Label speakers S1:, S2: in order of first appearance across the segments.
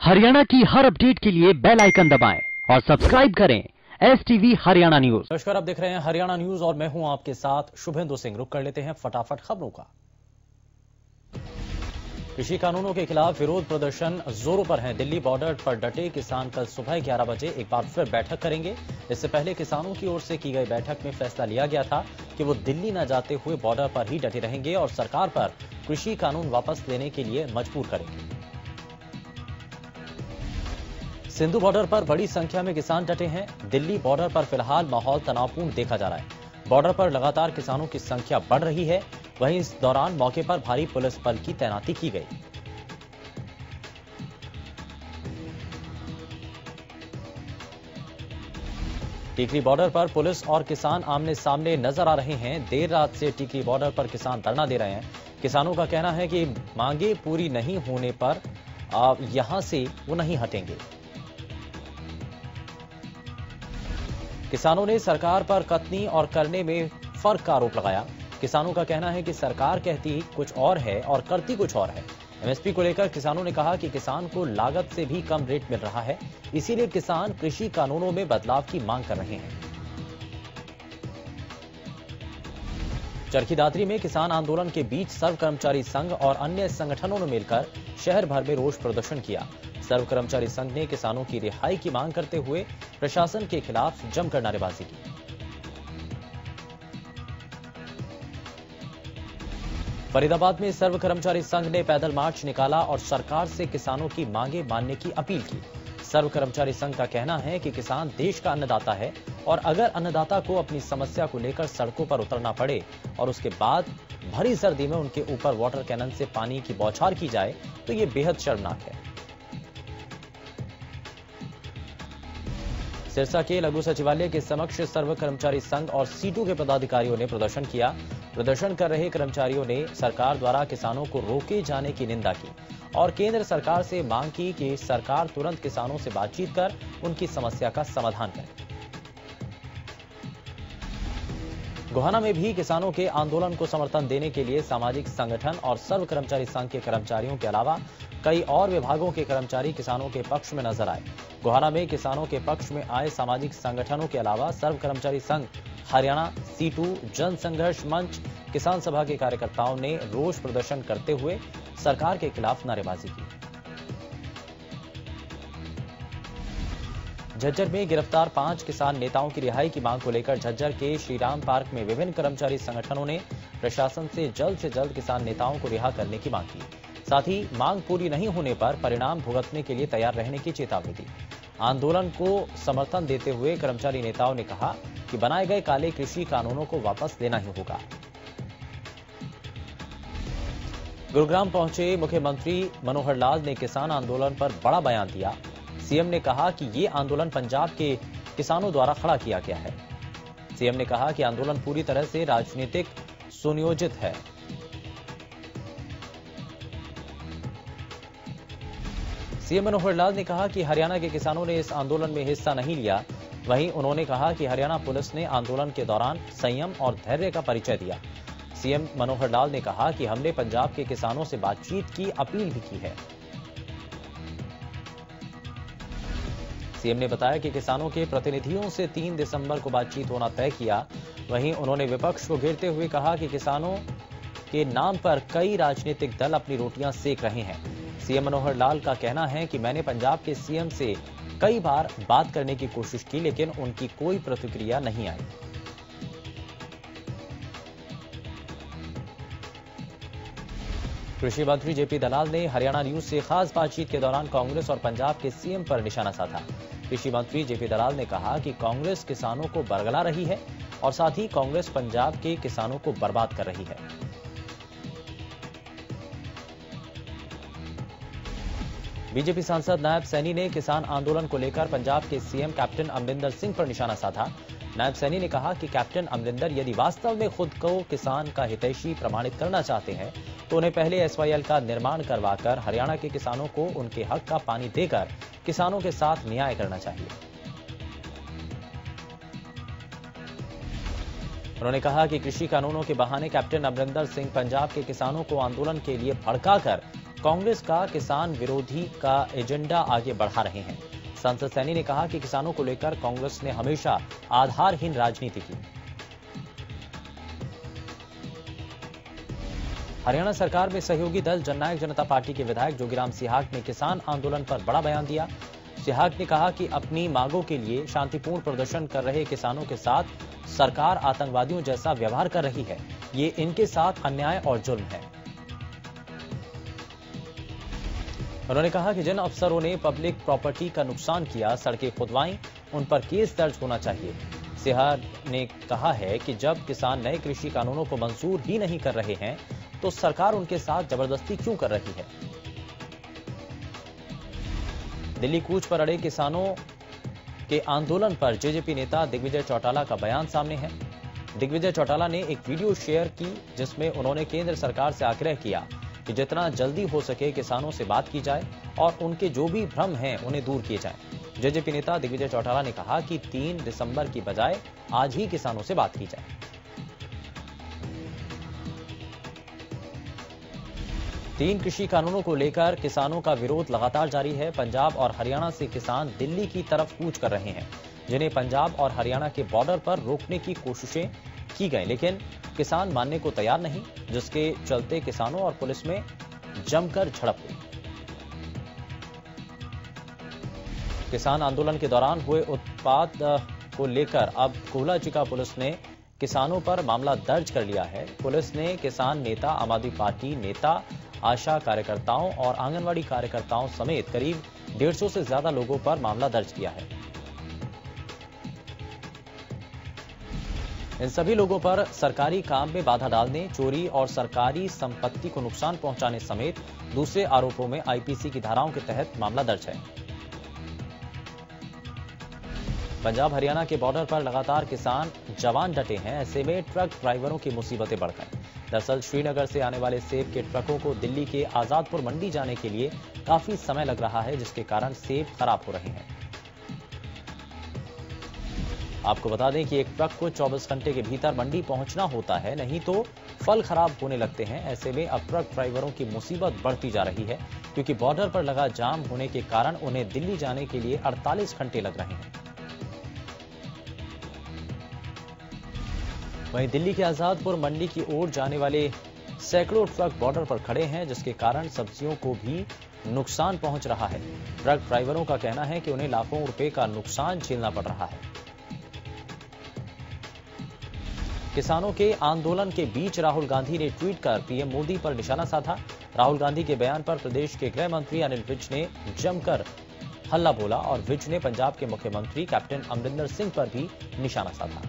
S1: हरियाणा की हर अपडेट के लिए बेल आइकन दबाएं और सब्सक्राइब करें STV हरियाणा न्यूज।
S2: नमस्कार, आप देख रहे हैं हरियाणा न्यूज और मैं हूं आपके साथ शुभेंदु सिंह। रुक कर लेते हैं फटाफट खबरों का। कृषि कानूनों के खिलाफ विरोध प्रदर्शन जोरों पर है। दिल्ली बॉर्डर पर डटे किसान कल सुबह 11 बजे एक बार फिर बैठक करेंगे। इससे पहले किसानों की ओर से की गई बैठक में फैसला लिया गया था कि वो दिल्ली न जाते हुए बॉर्डर पर ही डटे रहेंगे और सरकार पर कृषि कानून वापस लेने के लिए मजबूर करेंगे। सिंधु बॉर्डर पर बड़ी संख्या में किसान डटे हैं। दिल्ली बॉर्डर पर फिलहाल माहौल तनावपूर्ण देखा जा रहा है। बॉर्डर पर लगातार किसानों की संख्या बढ़ रही है। वहीं इस दौरान मौके पर भारी पुलिस बल की तैनाती की गई। टीकरी बॉर्डर पर पुलिस और किसान आमने सामने नजर आ रहे हैं। देर रात से टीकरी बॉर्डर पर किसान धरना दे रहे हैं। किसानों का कहना है कि मांगे पूरी नहीं होने पर यहां से वो नहीं हटेंगे। किसानों ने सरकार पर कथनी और करने में फर्क का आरोप लगाया। किसानों का कहना है कि सरकार कहती कुछ और है और करती कुछ और है। MSP को लेकर किसानों ने कहा कि किसान को लागत से भी कम रेट मिल रहा है, इसीलिए किसान कृषि कानूनों में बदलाव की मांग कर रहे हैं। चरखी दादरी में किसान आंदोलन के बीच सर्व कर्मचारी संघ और अन्य संगठनों ने मिलकर शहर भर में रोष प्रदर्शन किया। सर्व कर्मचारी संघ ने किसानों की रिहाई की मांग करते हुए प्रशासन के खिलाफ जमकर नारेबाजी की। फरीदाबाद में सर्व कर्मचारी संघ ने पैदल मार्च निकाला और सरकार से किसानों की मांगे मानने की अपील की। सर्व कर्मचारी संघ का कहना है कि किसान देश का अन्नदाता है और अगर अन्नदाता को अपनी समस्या को लेकर सड़कों पर उतरना पड़े और उसके बाद भरी सर्दी में उनके ऊपर वाटर कैनन से पानी की बौछार की जाए तो ये बेहद शर्मनाक है। सिरसा के लघु सचिवालय के समक्ष सर्व कर्मचारी संघ और सीटू के पदाधिकारियों ने प्रदर्शन किया। प्रदर्शन कर रहे कर्मचारियों ने सरकार द्वारा किसानों को रोके जाने की निंदा की और केंद्र सरकार से मांग की कि सरकार तुरंत किसानों से बातचीत कर उनकी समस्या का समाधान करे। गोहाना में भी किसानों के आंदोलन को समर्थन देने के लिए सामाजिक संगठन और सर्व कर्मचारी संघ के कर्मचारियों के अलावा कई और विभागों के कर्मचारी किसानों के पक्ष में नजर आए। गोहाना में किसानों के पक्ष में आए सामाजिक संगठनों के अलावा सर्व कर्मचारी संघ हरियाणा, सीटू, जन संघर्ष मंच, किसान सभा के कार्यकर्ताओं ने रोष प्रदर्शन करते हुए सरकार के खिलाफ नारेबाजी की। झज्जर में गिरफ्तार 5 किसान नेताओं की रिहाई की मांग को लेकर झज्जर के श्रीराम पार्क में विभिन्न कर्मचारी संगठनों ने प्रशासन से जल्द किसान नेताओं को रिहा करने की मांग की। साथ ही मांग पूरी नहीं होने पर परिणाम भुगतने के लिए तैयार रहने की चेतावनी दी। आंदोलन को समर्थन देते हुए कर्मचारी नेताओं ने कहा कि बनाए गए काले कृषि कानूनों को वापस लेना ही होगा। गुरुग्राम पहुंचे मुख्यमंत्री मनोहर लाल ने किसान आंदोलन पर बड़ा बयान दिया। सीएम ने कहा कि ये आंदोलन पंजाब के किसानों द्वारा खड़ा किया गया है। सीएम ने कहा कि आंदोलन पूरी तरह से राजनीतिक सुनियोजित है। सीएम मनोहर लाल ने कहा कि हरियाणा के किसानों ने इस आंदोलन में हिस्सा नहीं लिया। वहीं उन्होंने कहा कि हरियाणा पुलिस ने आंदोलन के दौरान संयम और धैर्य का परिचय दिया। सीएम मनोहर लाल ने कहा कि हमने पंजाब के किसानों से बातचीत की अपील भी की है। सीएम ने बताया कि किसानों के प्रतिनिधियों से 3 दिसंबर को बातचीत होना तय किया। वहीं उन्होंने विपक्ष को घेरते हुए कहा कि किसानों के नाम पर कई राजनीतिक दल अपनी रोटियां सेक रहे हैं। सीएम मनोहर लाल का कहना है कि मैंने पंजाब के सीएम से कई बार बात करने की कोशिश की लेकिन उनकी कोई प्रतिक्रिया नहीं आई। कृषि मंत्री जेपी दलाल ने हरियाणा न्यूज से खास बातचीत के दौरान कांग्रेस और पंजाब के सीएम पर निशाना साधा। कृषि मंत्री जेपी दलाल ने कहा कि कांग्रेस किसानों को बरगला रही है और साथ ही कांग्रेस पंजाब के किसानों को बर्बाद कर रही है। बीजेपी सांसद नायब सैनी ने किसान आंदोलन को लेकर पंजाब के सीएम कैप्टन अमरिंदर सिंह पर निशाना साधा। नायब सैनी ने कहा कि कैप्टन अमरिंदर यदि वास्तव में खुद को किसान का हितैषी प्रमाणित करना चाहते हैं तो उन्हें पहले SYL का निर्माण करवाकर हरियाणा के किसानों को उनके हक का पानी देकर किसानों के साथ न्याय करना चाहिए। उन्होंने कहा कि कृषि कानूनों के बहाने कैप्टन अमरिंदर सिंह पंजाब के किसानों को आंदोलन के लिए भड़काकर कांग्रेस का किसान विरोधी का एजेंडा आगे बढ़ा रहे हैं। सांसद सैनी ने कहा कि किसानों को लेकर कांग्रेस ने हमेशा आधारहीन राजनीति की। हरियाणा सरकार में सहयोगी दल जननायक जनता पार्टी के विधायक जोगीराम सिहाग ने किसान आंदोलन पर बड़ा बयान दिया। सिहाग ने कहा कि अपनी मांगों के लिए शांतिपूर्ण प्रदर्शन कर रहे किसानों के साथ सरकार आतंकवादियों जैसा व्यवहार कर रही है। ये इनके साथ अन्याय और जुल्म है। उन्होंने कहा कि जिन अफसरों ने पब्लिक प्रॉपर्टी का नुकसान किया, सड़कें खुदवाई, उन पर केस दर्ज होना चाहिए। सिहाग ने कहा है कि जब किसान नए कृषि कानूनों को मंजूर ही नहीं कर रहे हैं तो सरकार उनके साथ जबरदस्ती क्यों कर रही है। दिल्ली कूच पर अड़े किसानों के आंदोलन पर जेजेपी नेता दिग्विजय चौटाला का बयान सामने है। दिग्विजय चौटाला ने एक वीडियो शेयर की जिसमें उन्होंने केंद्र सरकार से आग्रह किया कि जितना जल्दी हो सके किसानों से बात की जाए और उनके जो भी भ्रम हैं उन्हें दूर किए जाएं। जेजेपी नेता दिग्विजय चौटाला ने कहा कि 3 दिसंबर की बजाय आज ही किसानों से बात की जाए। 3 कृषि कानूनों को लेकर किसानों का विरोध लगातार जारी है। पंजाब और हरियाणा से किसान दिल्ली की तरफ कूच कर रहे हैं, जिन्हें पंजाब और हरियाणा के बॉर्डर पर रोकने की कोशिशें की गई, लेकिन किसान मानने को तैयार नहीं, जिसके चलते किसानों और पुलिस में जमकर झड़प हुई। किसान आंदोलन के दौरान हुए उत्पात को लेकर अब कोहलाचिका पुलिस ने किसानों पर मामला दर्ज कर लिया है। पुलिस ने किसान नेता, आम आदमी पार्टी नेता, आशा कार्यकर्ताओं और आंगनवाड़ी कार्यकर्ताओं समेत करीब 150 से ज्यादा लोगों पर मामला दर्ज किया है। इन सभी लोगों पर सरकारी काम में बाधा डालने, चोरी और सरकारी संपत्ति को नुकसान पहुंचाने समेत दूसरे आरोपों में आईपीसी की धाराओं के तहत मामला दर्ज है। पंजाब हरियाणा के बॉर्डर पर लगातार किसान जवान डटे हैं। ऐसे में ट्रक ड्राइवरों की मुसीबतें बढ़ गई। दरअसल श्रीनगर से आने वाले सेब के ट्रकों को दिल्ली के आजादपुर मंडी जाने के लिए काफी समय लग रहा है, जिसके कारण सेब खराब हो रहे हैं। आपको बता दें कि एक ट्रक को 24 घंटे के भीतर मंडी पहुंचना होता है, नहीं तो फल खराब होने लगते हैं। ऐसे में अब ट्रक ड्राइवरों की मुसीबत बढ़ती जा रही है, क्योंकि बॉर्डर पर लगा जाम होने के कारण उन्हें दिल्ली जाने के लिए 48 घंटे लग रहे हैं। वहीं दिल्ली के आजादपुर मंडी की ओर जाने वाले सैकड़ों ट्रक बॉर्डर पर खड़े हैं, जिसके कारण सब्जियों को भी नुकसान पहुंच रहा है। ट्रक ड्राइवरों का कहना है कि उन्हें लाखों रुपए का नुकसान झेलना पड़ रहा है। किसानों के आंदोलन के बीच राहुल गांधी ने ट्वीट कर पीएम मोदी पर निशाना साधा। राहुल गांधी के बयान पर प्रदेश के गृह मंत्री अनिल विज ने जमकर हल्ला बोला और विज ने पंजाब के मुख्यमंत्री कैप्टन अमरिंदर सिंह पर भी निशाना साधा।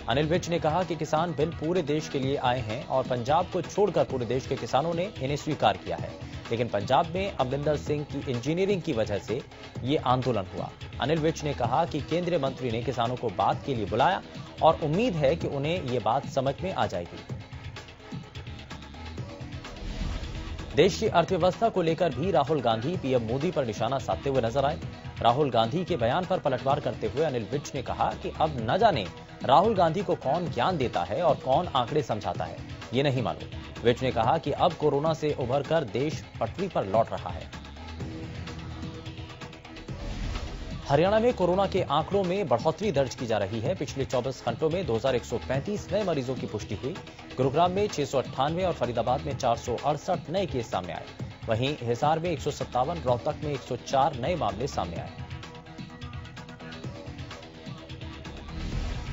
S2: अनिल विज ने कहा कि किसान बिल पूरे देश के लिए आए हैं और पंजाब को छोड़कर पूरे देश के किसानों ने इन्हें स्वीकार किया है, लेकिन पंजाब में अमरिंदर सिंह की इंजीनियरिंग की वजह से ये आंदोलन हुआ। अनिल विज ने कहा कि केंद्रीय मंत्री ने किसानों को बात के लिए बुलाया और उम्मीद है कि उन्हें ये बात समझ में आ जाएगी। देश की अर्थव्यवस्था को लेकर भी राहुल गांधी पीएम मोदी पर निशाना साधते हुए नजर आए। राहुल गांधी के बयान पर पलटवार करते हुए अनिल विज ने कहा कि अब न जाने राहुल गांधी को कौन ज्ञान देता है और कौन आंकड़े समझाता है, ये नहीं मालूम। विज ने कहा कि अब कोरोना से उभरकर देश पटरी पर लौट रहा है। हरियाणा में कोरोना के आंकड़ों में बढ़ोतरी दर्ज की जा रही है। पिछले 24 घंटों में 2135 नए मरीजों की पुष्टि हुई। गुरुग्राम में 698 और फरीदाबाद में 468 नए केस सामने आए। वहीं हिसार में 157, रोहतक में 104 नए मामले सामने आए।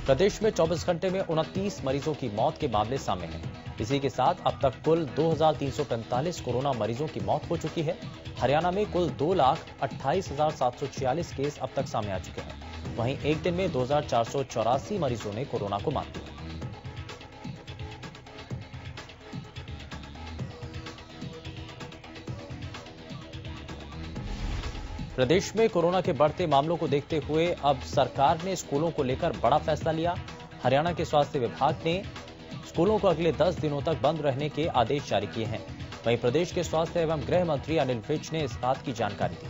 S2: प्रदेश में 24 घंटे में 29 मरीजों की मौत के मामले सामने हैं। इसी के साथ अब तक कुल 2345 कोरोना मरीजों की मौत हो चुकी है। हरियाणा में कुल 2,28,746 केस अब तक सामने आ चुके हैं। वहीं एक दिन में 2,484 मरीजों ने कोरोना को मात दी। प्रदेश में कोरोना के बढ़ते मामलों को देखते हुए अब सरकार ने स्कूलों को लेकर बड़ा फैसला लिया। हरियाणा के स्वास्थ्य विभाग ने स्कूलों को अगले 10 दिनों तक बंद रहने के आदेश जारी किए हैं। वहीं प्रदेश के स्वास्थ्य एवं गृह मंत्री अनिल विज ने इस बात की जानकारी दी।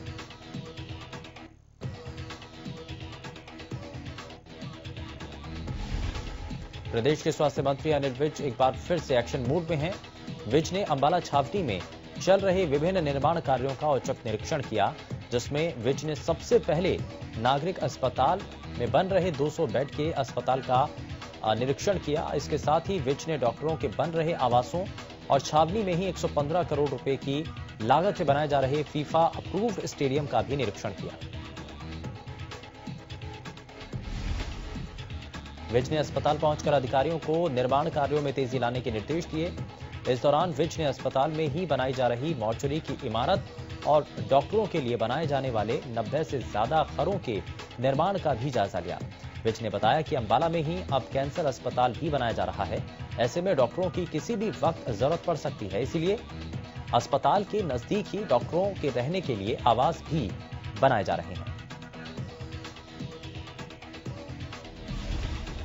S2: प्रदेश के स्वास्थ्य मंत्री अनिल विज एक बार फिर से एक्शन मोड में हैं। विज ने अंबाला छावनी में चल रहे विभिन्न निर्माण कार्यों का औचक निरीक्षण किया, जिसमें विज ने सबसे पहले नागरिक अस्पताल में बन रहे 200 बेड के अस्पताल का निरीक्षण किया। इसके साथ ही विज ने डॉक्टरों के बन रहे आवासों और छावनी में ही 115 करोड़ रुपए की लागत से बनाए जा रहे फीफा अप्रूव्ड स्टेडियम का भी निरीक्षण किया। विज ने अस्पताल पहुंचकर अधिकारियों को निर्माण कार्यों में तेजी लाने के निर्देश दिए। इस दौरान विज ने अस्पताल में ही बनाई जा रही मॉर्चरी की इमारत और डॉक्टरों के लिए बनाए जाने वाले 90 से ज्यादा खरों के निर्माण का भी जायजा लिया। विज ने बताया कि अंबाला में ही अब कैंसर अस्पताल भी बनाया जा रहा है। ऐसे में डॉक्टरों की किसी भी वक्त जरूरत पड़ सकती है, इसलिए अस्पताल के नजदीक ही डॉक्टरों के रहने के लिए आवास भी बनाए जा रहे हैं।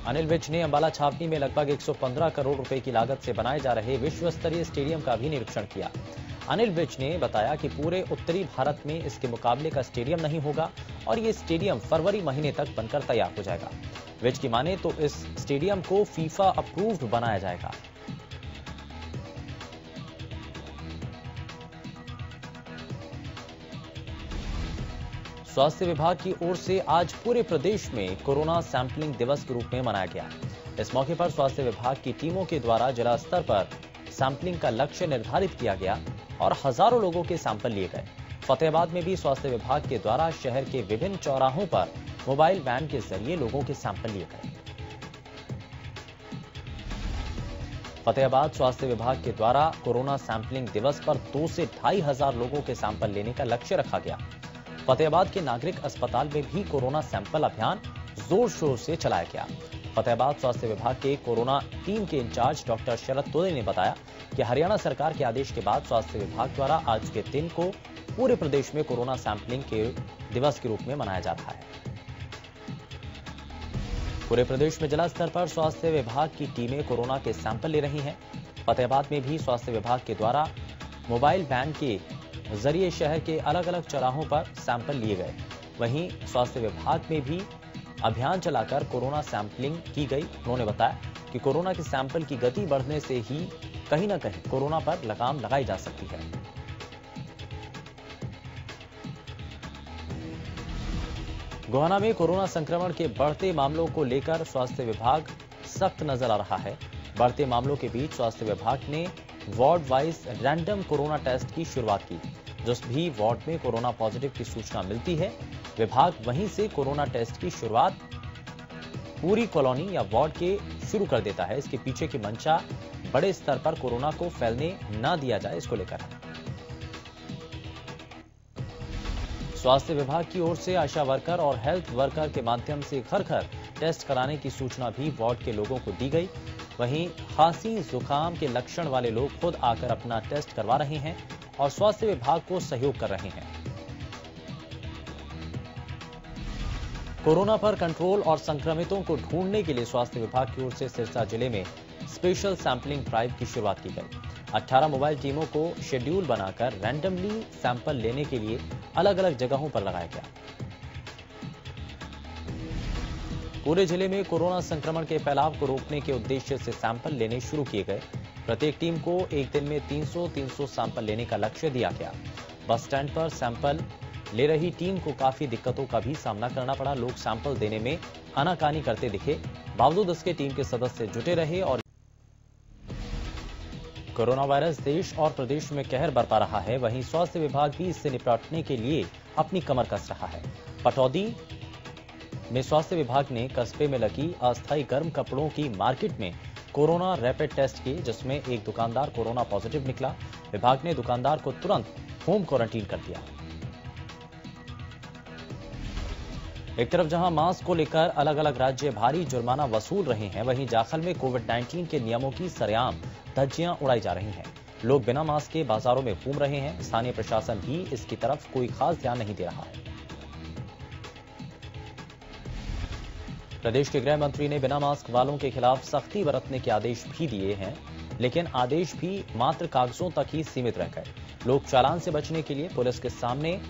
S2: अनिल विज ने अंबाला छावनी में लगभग 115 करोड़ रुपए की लागत से बनाए जा रहे विश्व स्तरीय स्टेडियम का भी निरीक्षण किया। अनिल विज ने बताया कि पूरे उत्तरी भारत में इसके मुकाबले का स्टेडियम नहीं होगा और ये स्टेडियम फरवरी महीने तक बनकर तैयार हो जाएगा। विज की माने तो इस स्टेडियम को फीफा अप्रूव्ड बनाया जाएगा। स्वास्थ्य विभाग की ओर से आज पूरे प्रदेश में कोरोना सैंपलिंग दिवस के रूप में मनाया गया। इस मौके पर स्वास्थ्य विभाग की टीमों के द्वारा जिला स्तर पर सैंपलिंग का लक्ष्य निर्धारित किया गया और हजारों लोगों के सैंपल लिए गए। फतेहाबाद में भी स्वास्थ्य विभाग के द्वारा शहर के विभिन्न चौराहों पर मोबाइल वैन के जरिए लोगों के सैंपल लिए गए। फतेहाबाद स्वास्थ्य विभाग के द्वारा कोरोना सैंपलिंग दिवस पर 2 से 2,500 लोगों के सैंपल लेने का लक्ष्य रखा गया। फतेहाबाद के नागरिक अस्पताल में भी कोरोना सैंपल अभियान जोर शोर से चलाया गया। फतेहाबाद स्वास्थ्य विभाग के कोरोना टीम के इंचार्ज डॉक्टर शरद तोले ने बताया कि हरियाणा सरकार के आदेश के बाद स्वास्थ्य विभाग द्वारा आज के दिन को पूरे प्रदेश में कोरोना सैंपलिंग के दिवस के रूप में मनाया जा रहा है। पूरे प्रदेश में जिला स्तर पर स्वास्थ्य विभाग की टीमें कोरोना के सैंपल ले रही हैं। फतेहाबाद में भी स्वास्थ्य विभाग के द्वारा मोबाइल वैन के जरिए शहर के अलग अलग चौराहों पर सैंपल लिए गए। वहीं स्वास्थ्य विभाग में भी अभियान चलाकर कोरोना सैंपलिंग की गई। उन्होंने बताया कि कोरोना के सैंपल की गति बढ़ने से ही कहीं न कहीं कोरोना पर लगाम लगाई जा सकती है। गोहाना में कोरोना संक्रमण के बढ़ते मामलों को लेकर स्वास्थ्य विभाग सख्त नजर आ रहा है। बढ़ते मामलों के बीच स्वास्थ्य विभाग ने ward wise random corona test की शुरुआत की। जिस भी वार्ड में कोरोना पॉजिटिव की सूचना मिलती है, विभाग वहीं से कोरोना टेस्ट की शुरुआत पूरी कॉलोनी या वार्ड के शुरू कर देता है। इसके पीछे की मंशा बड़े स्तर पर कोरोना को फैलने ना दिया जाए, इसको लेकर है। स्वास्थ्य विभाग की ओर से आशा वर्कर और हेल्थ वर्कर के माध्यम से घर घर टेस्ट कराने की सूचना भी वार्ड के लोगों को दी गई। वहीं खांसी जुकाम के लक्षण वाले लोग खुद आकर अपना टेस्ट करवा रहे हैं और स्वास्थ्य विभाग को सहयोग कर रहे हैं। कोरोना पर कंट्रोल और संक्रमितों को ढूंढने के लिए स्वास्थ्य विभाग की ओर से सिरसा जिले में स्पेशल सैंपलिंग ड्राइव की शुरुआत की गई। 18 मोबाइल टीमों को शेड्यूल बनाकर रैंडमली सैंपल लेने के लिए अलग अलग जगहों पर लगाया गया। पूरे जिले में कोरोना संक्रमण के फैलाव को रोकने के उद्देश्य से सैंपल लेने शुरू किए गए। प्रत्येक टीम को एक दिन में 300 सैंपल लेने का लक्ष्य दिया गया। बस स्टैंड पर सैंपल ले रही टीम को काफी दिक्कतों का भी सामना करना पड़ा। लोग सैंपल देने में आनाकानी करते दिखे, बावजूद इसके टीम के सदस्य जुटे रहे और कोरोना वायरस देश और प्रदेश में कहर बरपा रहा है। वहीं स्वास्थ्य विभाग भी इससे निपटने के लिए अपनी कमर कस रहा है। पटौदी में स्वास्थ्य विभाग ने कस्बे में लगी अस्थायी गर्म कपड़ों की मार्केट में कोरोना रैपिड टेस्ट किए, जिसमें एक दुकानदार कोरोना पॉजिटिव निकला। विभाग ने दुकानदार को तुरंत होम क्वारंटीन कर दिया। एक तरफ जहां मास्क को लेकर अलग अलग राज्य भारी जुर्माना वसूल रहे हैं, वहीं जाखल में कोविड-19 के नियमों की सरेआम धज्जियां उड़ाई जा रही हैं। लोग बिना मास्क के बाजारों में घूम रहे हैं। स्थानीय प्रशासन भी इसकी तरफ कोई खास ध्यान नहीं दे रहा है। प्रदेश के गृह मंत्री ने बिना मास्क वालों के खिलाफ सख्ती बरतने के आदेश भी दिए हैं, लेकिन आदेश भी मात्र कागजों तक ही सीमित रह गए। लोग चालान से बचने के लिए पुलिस के सामने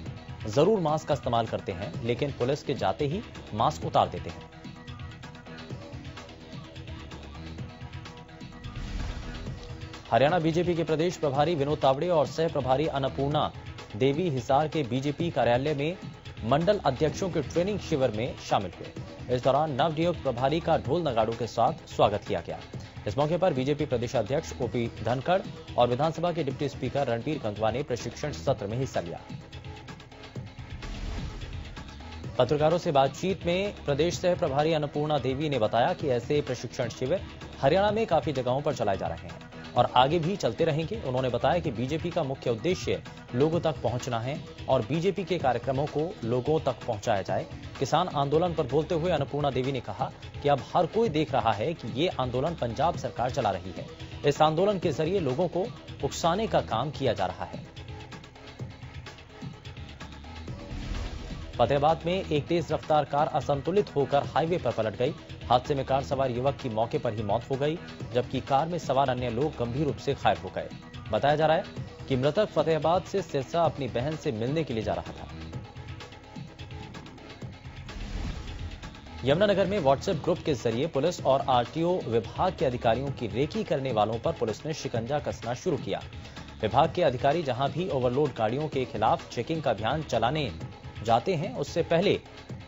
S2: जरूर मास्क का इस्तेमाल करते हैं, लेकिन पुलिस के जाते ही मास्क उतार देते हैं। हरियाणा बीजेपी के प्रदेश प्रभारी विनोद तावड़े और सह प्रभारी अन्नपूर्णा देवी हिसार के बीजेपी कार्यालय में मंडल अध्यक्षों के ट्रेनिंग शिविर में शामिल हुए। इस दौरान नवनियुक्त प्रभारी का ढोल नगाड़ों के साथ स्वागत किया गया। इस मौके पर बीजेपी प्रदेशाध्यक्ष ओपी धनखड़ और विधानसभा के डिप्टी स्पीकर रणबीर गंगवा ने प्रशिक्षण सत्र में हिस्सा लिया। पत्रकारों से बातचीत में प्रदेश सह प्रभारी अन्नपूर्णा देवी ने बताया कि ऐसे प्रशिक्षण शिविर हरियाणा में काफी जगहों पर चलाए जा रहे हैं और आगे भी चलते रहेंगे। उन्होंने बताया कि बीजेपी का मुख्य उद्देश्य लोगों तक पहुंचना है और बीजेपी के कार्यक्रमों को लोगों तक पहुंचाया जाए। किसान आंदोलन पर बोलते हुए अन्नपूर्णा देवी ने कहा कि अब हर कोई देख रहा है कि ये आंदोलन पंजाब सरकार चला रही है। इस आंदोलन के जरिए लोगों को उकसाने का काम किया जा रहा है। फतेहाबाद में एक तेज रफ्तार कार असंतुलित होकर हाईवे पर पलट गई। हादसे में कार सवार युवक की मौके पर ही मौत हो गई, जबकि कार में सवार अन्य लोग गंभीर रूप से घायल हो गए। बताया जा रहा है कि मृतक फतेहाबाद से सिरसा अपनी बहन से मिलने के लिए जा रहा था। यमुनानगर में व्हाट्सएप ग्रुप के जरिए पुलिस और आरटीओ विभाग के अधिकारियों की रेकी करने वालों पर पुलिस ने शिकंजा कसना शुरू किया। विभाग के अधिकारी जहां भी ओवरलोड गाड़ियों के खिलाफ चेकिंग का अभियान चलाने जाते हैं, उससे पहले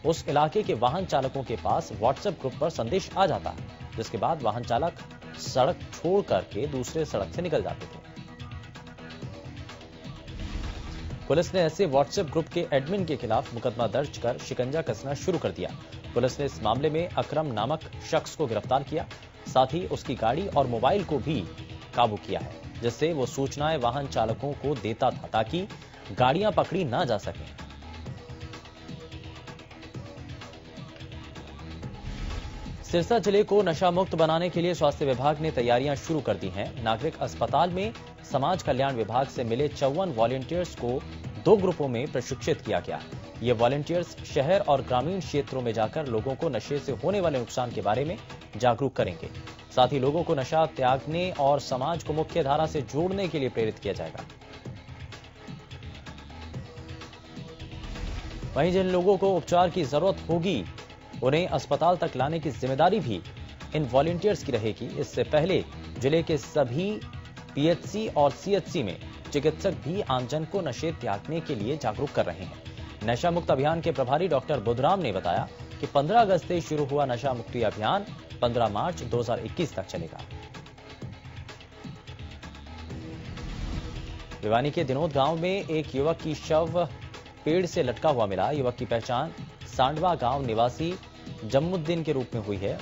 S2: उस इलाके के वाहन चालकों के पास व्हाट्सएप ग्रुप पर संदेश आ जाता है, जिसके बाद वाहन चालक सड़क छोड़ करके दूसरे सड़क से निकल जाते थे। पुलिस ने ऐसे व्हाट्सएप ग्रुप के एडमिन के खिलाफ मुकदमा दर्ज कर शिकंजा कसना शुरू कर दिया। पुलिस ने इस मामले में अकरम नामक शख्स को गिरफ्तार किया, साथ ही उसकी गाड़ी और मोबाइल को भी काबू किया है, जिससे वो सूचनाएं वाहन चालकों को देता था ताकि गाड़ियां पकड़ी ना जा सकें। सिरसा जिले को नशा मुक्त बनाने के लिए स्वास्थ्य विभाग ने तैयारियां शुरू कर दी हैं। नागरिक अस्पताल में समाज कल्याण विभाग से मिले 54 वॉलंटियर्स को 2 ग्रुपों में प्रशिक्षित किया गया। ये वॉलंटियर्स शहर और ग्रामीण क्षेत्रों में जाकर लोगों को नशे से होने वाले नुकसान के बारे में जागरूक करेंगे। साथ ही लोगों को नशा त्यागने और समाज को मुख्य धारा से जोड़ने के लिए प्रेरित किया जाएगा। वहीं जिन लोगों को उपचार की जरूरत होगी, उन्हें अस्पताल तक लाने की जिम्मेदारी भी इन वॉलंटियर्स की रहेगी। इससे पहले जिले के सभी पीएचसी और सीएचसी में चिकित्सक भी आमजन को नशे त्यागने के लिए जागरूक कर रहे हैं। नशा मुक्त अभियान के प्रभारी डॉक्टर बुधराम ने बताया कि 15 अगस्त से शुरू हुआ नशा मुक्ति अभियान 15 मार्च 2021 तक चलेगा। भिवानी के दिनोद गांव में एक युवक की शव पेड़ से लटका हुआ मिला। युवक की पहचान सांडवा गांव निवासी जम्मुद्दीन के रूप में हुई है।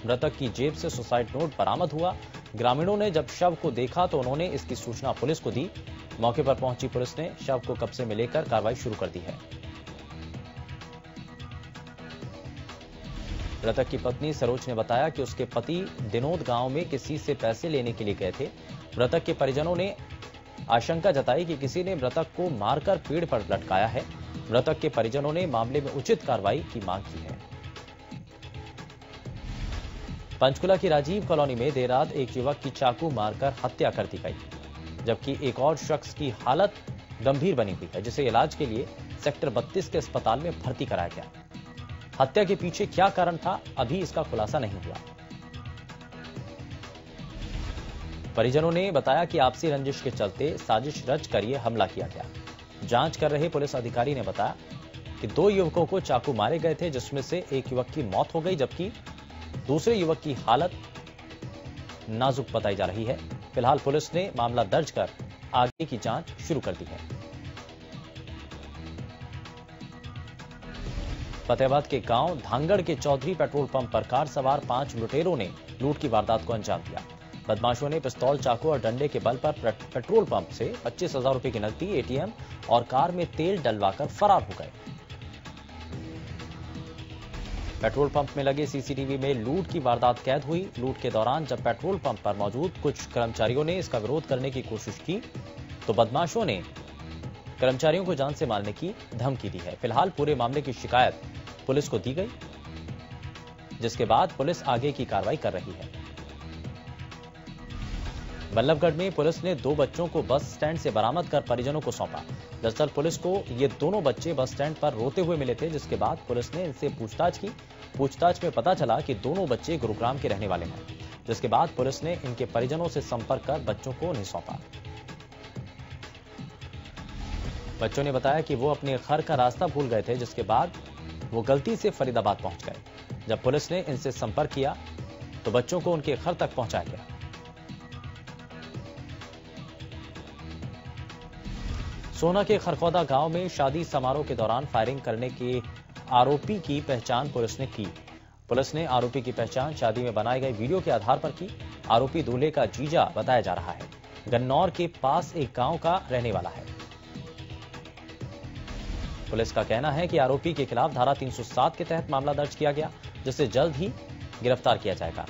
S2: मृतक की जेब से सुसाइड नोट बरामद हुआ। ग्रामीणों ने जब शव को देखा तो उन्होंने इसकी सूचना पुलिस को दी। मौके पर पहुंची पुलिस ने शव को कब्जे में लेकर कार्रवाई शुरू कर दी है। मृतक की पत्नी सरोज ने बताया कि उसके पति दिनोद गांव में किसी से पैसे लेने के लिए गए थे। मृतक के परिजनों ने आशंका जताई कि किसी ने मृतक को मारकर पेड़ पर लटकाया है। मृतक के परिजनों ने मामले में उचित कार्रवाई की मांग की है। पंचकुला की राजीव कॉलोनी में देर रात एक युवक की चाकू मारकर हत्या कर दी गई, जबकि एक और शख्स की हालत गंभीर बनी हुई है, जिसे इलाज के लिए सेक्टर 32 के अस्पताल में भर्ती कराया गया। हत्या के पीछे क्या कारण था, अभी इसका खुलासा नहीं हुआ। परिजनों ने बताया कि आपसी रंजिश के चलते साजिश रच कर यह हमला किया गया। जांच कर रहे पुलिस अधिकारी ने बताया कि 2 युवकों को चाकू मारे गए थे, जिसमें से एक युवक की मौत हो गई, जबकि दूसरे युवक की हालत नाजुक बताई जा रही है। फिलहाल पुलिस ने मामला दर्ज कर आगे की जांच शुरू कर दी है। फतेहाबाद के गांव धांगड़ के चौधरी पेट्रोल पंप पर कार सवार 5 लुटेरों ने लूट की वारदात को अंजाम दिया। बदमाशों ने पिस्तौल, चाकू और डंडे के बल पर पेट्रोल पंप से 25,000 रुपए की नकदी, एटीएम और कार में तेल डलवाकर फरार हो गए। पेट्रोल पंप में लगे सीसीटीवी में लूट की वारदात कैद हुई। लूट के दौरान जब पेट्रोल पंप पर मौजूद कुछ कर्मचारियों ने इसका विरोध करने की कोशिश की तो बदमाशों ने कर्मचारियों को जान से मारने की धमकी दी है। फिलहाल पूरे मामले की शिकायत पुलिस को दी गई, जिसके बाद पुलिस आगे की कार्रवाई कर रही है। बल्लभगढ़ में पुलिस ने 2 बच्चों को बस स्टैंड से बरामद कर परिजनों को सौंपा। दरअसल पुलिस को ये दोनों बच्चे बस स्टैंड पर रोते हुए मिले थे, जिसके बाद पुलिस ने इनसे पूछताछ की। पूछताछ में पता चला कि दोनों बच्चे गुरुग्राम के रहने वाले हैं। जिसके बाद पुलिस ने इनके परिजनों से संपर्क कर बच्चों को उन्हें सौंपा। बच्चों ने बताया कि वो अपने घर का रास्ता भूल गए थे, जिसके बाद वो गलती से फरीदाबाद पहुंच गए। जब पुलिस ने इनसे संपर्क किया तो बच्चों को उनके घर तक पहुंचाया गया। सोना के खरखौदा गांव में शादी समारोह के दौरान फायरिंग करने के आरोपी की पहचान पुलिस ने की। पुलिस ने आरोपी की पहचान शादी में बनाए गए वीडियो के आधार पर की। आरोपी दूल्हे का जीजा बताया जा रहा है। गन्नौर के पास एक गांव का रहने वाला है। पुलिस का कहना है कि आरोपी के खिलाफ धारा 307 के तहत मामला दर्ज किया गया, जिसे जल्द ही गिरफ्तार किया जाएगा।